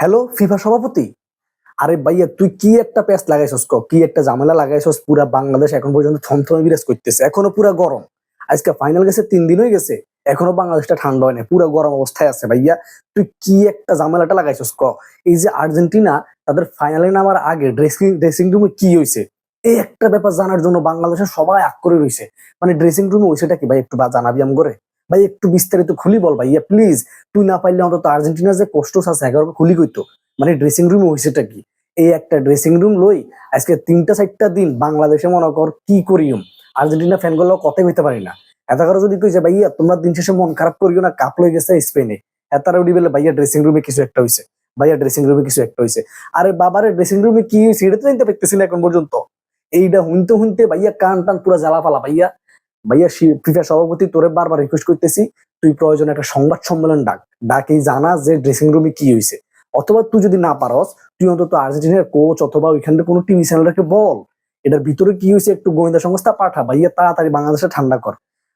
Hello FIFA সভাপতি। আরে ভাইয়া তুই কি একটা প্যাচ লাগাইছস কি একটা ঝামেলা লাগাইছস, পুরা বাংলাদেশ এখন পর্যন্ত থমথমে বিরাজ করতেছে, এখনো পুরা গরম। আজকে ফাইনাল গেছে 3 দিন হয়ে গেছে, এখনো বাংলাদেশটা ঠান্ডা হয় না, পুরা গরম অবস্থায় আছে ভাইয়া। তুই কি একটা ঝামেলাটা লাগাইছস এই যে আর্জেন্টিনা তাদের ফাইনালে নামার আগে ড্রেসিং ড্রেসিং রুমে কি হয়েছে, এই একটা ব্যাপার জানার জন্য বাংলাদেশের সবাই আগ করে রয়েছে। মানে ড্রেসিং রুমে হয়েছেটা কি ভাই, একটু জানাবি আম করে ভাই, একটু বিস্তারিত খুলি বল ভাইয়া প্লিজ। তুই না পারলে অন্তত আর্জেন্টিনার যে কষ্ট আছে এগারো খুলি কইতো, মানে ড্রেসিং রুমে হয়েছেটা কি। এই একটা ড্রেসিং রুম লই আজকে 3টা 4টা দিন বাংলাদেশে মনে কর কি করিম, আর্জেন্টিনা ফ্যান গুলো কথাই হইতে পারি না। এত করে যদি তুই যে ভাইয়া তোমরা দিন শেষে মন খারাপ করিও না, কাপ লই গেছে স্পেনে, এতারা উঠি বলে ভাইয়া ড্রেসিং রুমে কিছু একটা হইছে, ভাইয়া ড্রেসিং রুমে কিছু একটা হইছে। আরে বাবারে ড্রেসিং রুমে কি হয়েছে এটা তো জানতে পারতেছি না এখন পর্যন্ত। এইটা হুনতে হুনতে ভাইয়া কান টান পুরা জ্বালা ফালা ভাইয়া। ভাইয়া ফিফা সভাপতি তোরে বারবার রিকোয়েস্ট করতেছি, তুই প্রয়োজনে একটা সংবাদ সম্মেলন ডাক, ডাকি জানা যে ড্রেসিং রুমে কি হয়েছে। অথবা তুই যদি না পারস, তুই অন্তত আর্জেন্টিনার কোচ অথবা ওইখানে কোনো টিভি চ্যানেলকে বল এটার ভিতরে কি হয়েছে, একটু গোয়েন্দা সংস্থা পাঠা ভাইয়া, তাড়াতাড়ি বাংলাদেশে ঠান্ডা কর।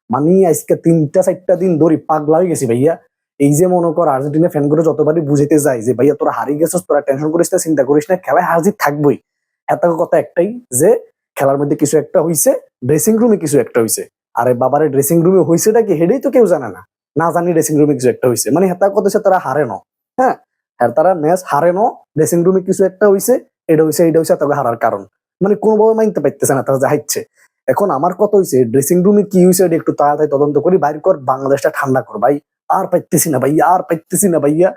মানে আজকে 3টা 4টা দিন ধরে পাগলা হয়ে গেছি ভাইয়া। এই যে মনে কর আর্জেন্টিনা ফ্যান করে যতবারই বুঝাইতে যায় যে ভাইয়া তোরা হারিয়ে গেছিস, তোরা টেনশন করিস না, চিন্তা করিস না, খেলায় হার জিত থাকবোই। এত কথা একটাই যে খেলার মধ্যে কিছু একটা হইছে, ড্রেসিং রুমে কিছু একটা হইছে। আরে বাবারে ড্রেসিং রুমে হইছেটা কি হেডেই তো কেউ জানে না, না জানি ড্রেসিং রুমে কিছু একটা হইছে, মানে হেতা কথা হচ্ছে তারা হারে না। হ্যাঁ, হ্যাঁ তারা ম্যাচ হারে না, ড্রেসিং রুমে কিছু একটা হইছে, এটা হইছে তাকে হারার কারণ। মানে কোনোভাবে মানতে পারতেছে না তারা যা হাইচ্ছে। এখন আমার কথা হইছে ড্রেসিং রুমে কি হইছে এটা একটু তাড়াতাড়ি তদন্ত করি বাইর কর, বাংলাদেশটা ঠান্ডা কর ভাই। আর পাইতেছি না ভাইয়া, আর পাইতেছি না ভাইয়া।